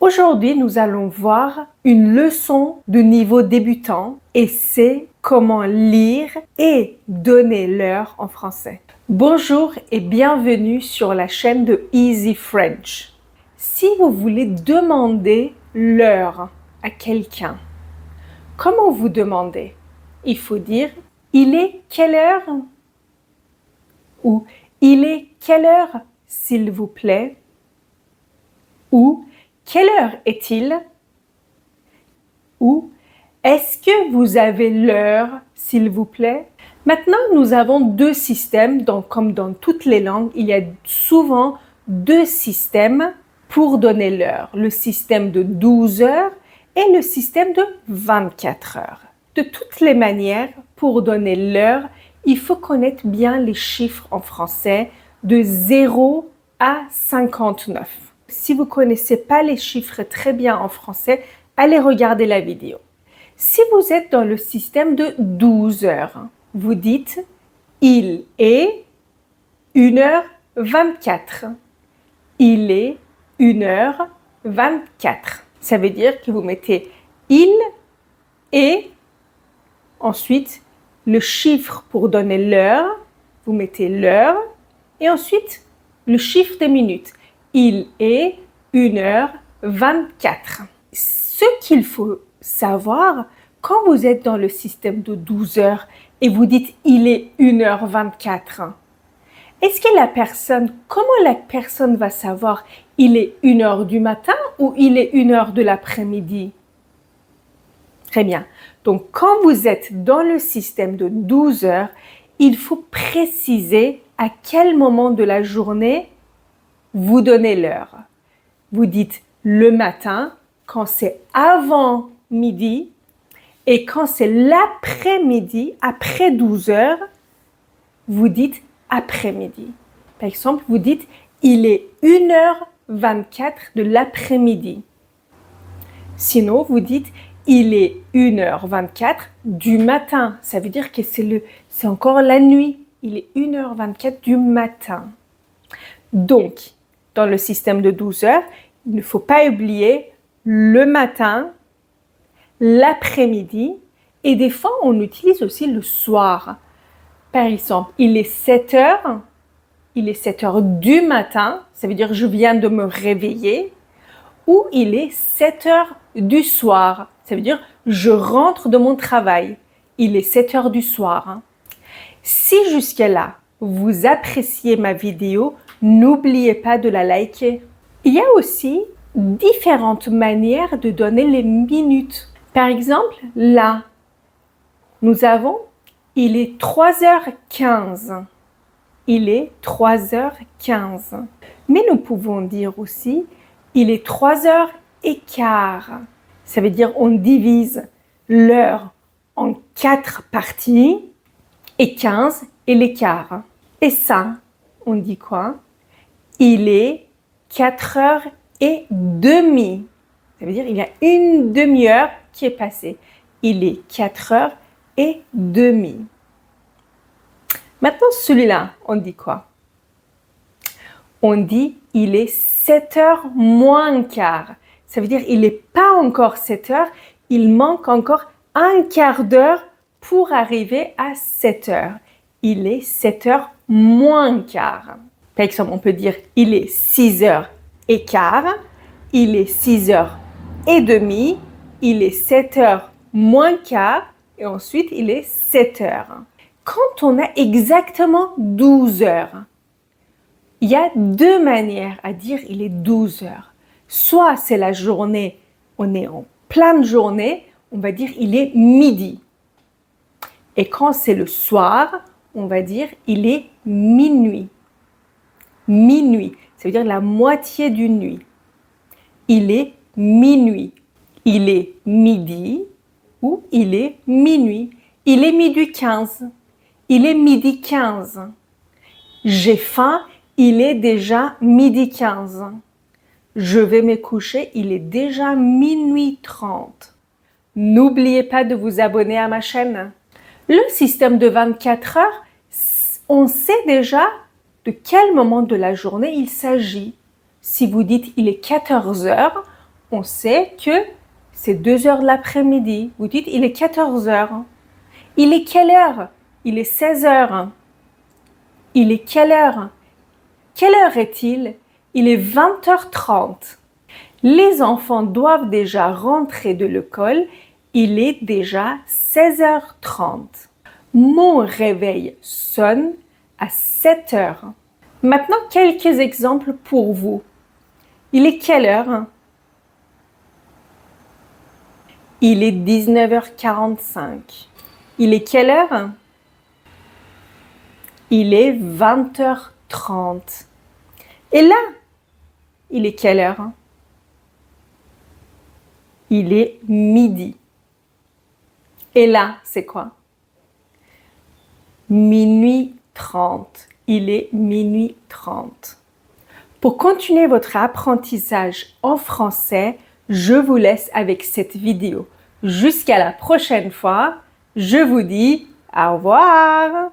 Aujourd'hui, nous allons voir une leçon de niveau débutant et c'est comment lire et donner l'heure en français. Bonjour et bienvenue sur la chaîne de Easy French. Si vous voulez demander l'heure à quelqu'un, comment vous demandez? Il faut dire « Il est quelle heure ?» ou « Il est quelle heure, s'il vous plaît ?» ou « Quelle heure est-il » ou « Est-ce que vous avez l'heure, s'il vous plaît ?» Maintenant, nous avons deux systèmes, donc comme dans toutes les langues, il y a souvent deux systèmes pour donner l'heure. Le système de 12 heures et le système de 24 heures. De toutes les manières, pour donner l'heure, il faut connaître bien les chiffres en français de 0 à 59. Si vous ne connaissez pas les chiffres très bien en français, allez regarder la vidéo. Si vous êtes dans le système de 12 heures, vous dites « Il est 1h24 ». Il est 1h24. Ça veut dire que vous mettez « il » et ensuite le chiffre pour donner l'heure, vous mettez l'heure et ensuite le chiffre des minutes. Il est 1h24. Ce qu'il faut savoir, quand vous êtes dans le système de 12 heures et vous dites « il est 1h24 », est-ce que comment la personne va savoir il est 1h du matin ou il est 1h de l'après-midi? Très bien. Donc, quand vous êtes dans le système de 12 heures, il faut préciser à quel moment de la journée vous donnez l'heure. Vous dites le matin, quand c'est avant midi, et quand c'est l'après-midi, après 12 heures, vous dites après-midi. Par exemple, vous dites il est 1h24 de l'après-midi. Sinon, vous dites il est 1h24 du matin. Ça veut dire que c'est encore la nuit. Il est 1h24 du matin. Donc, dans le système de 12 heures, il ne faut pas oublier le matin, l'après-midi et des fois, on utilise aussi le soir. Par exemple, il est 7 heures, il est 7 heures du matin, ça veut dire je viens de me réveiller, ou il est 7 heures du soir, ça veut dire je rentre de mon travail, il est 7 heures du soir. Si jusque-là, vous appréciez ma vidéo, n'oubliez pas de la liker. Il y a aussi différentes manières de donner les minutes. Par exemple, là, nous avons il est 3h15. Il est 3h15. Mais nous pouvons dire aussi il est 3h15. Ça veut dire on divise l'heure en 4 parties et 15 et les quarts. Et ça, on dit quoi? Il est 4h30. Ça veut dire il y a une demi-heure qui est passée. Il est 4h30. Maintenant, celui-là, on dit quoi? On dit il est 7h moins quart. Ça veut dire il n'est pas encore 7 heures, il manque encore un quart d'heure pour arriver à 7 heures. Il est 7h moins quart. Par exemple, on peut dire il est 6h15, il est 6h30, il est 7h moins quart et ensuite il est 7 heures. Quand on a exactement 12 heures, il y a deux manières à dire il est 12 heures. Soit c'est la journée, on est en pleine journée, on va dire il est midi. Et quand c'est le soir, on va dire il est minuit. Minuit, ça veut dire la moitié d'une nuit. Il est minuit. Il est midi ou il est minuit. Il est midi 15. Il est midi 15. J'ai faim, il est déjà midi 15. Je vais me coucher, il est déjà minuit 30. N'oubliez pas de vous abonner à ma chaîne. Le système de 24 heures, on sait déjà de quel moment de la journée il s'agit. Si vous dites il est 14 heures, on sait que c'est 2 heures de l'après-midi. Vous dites, il est 14 heures. Il est quelle heure? Il est 16 heures. Il est quelle heure? Quelle heure est-il? Il est 20h30. Les enfants doivent déjà rentrer de l'école. Il est déjà 16h30. Mon réveil sonne à 7 heures. Maintenant, quelques exemples pour vous. Il est quelle heure? Il est 19h45. Il est quelle heure? Il est 20h30. Et là, il est quelle heure? Il est midi. Et là, c'est quoi? Minuit 30. Il est minuit 30. Pour continuer votre apprentissage en français, je vous laisse avec cette vidéo. Jusqu'à la prochaine fois, je vous dis au revoir!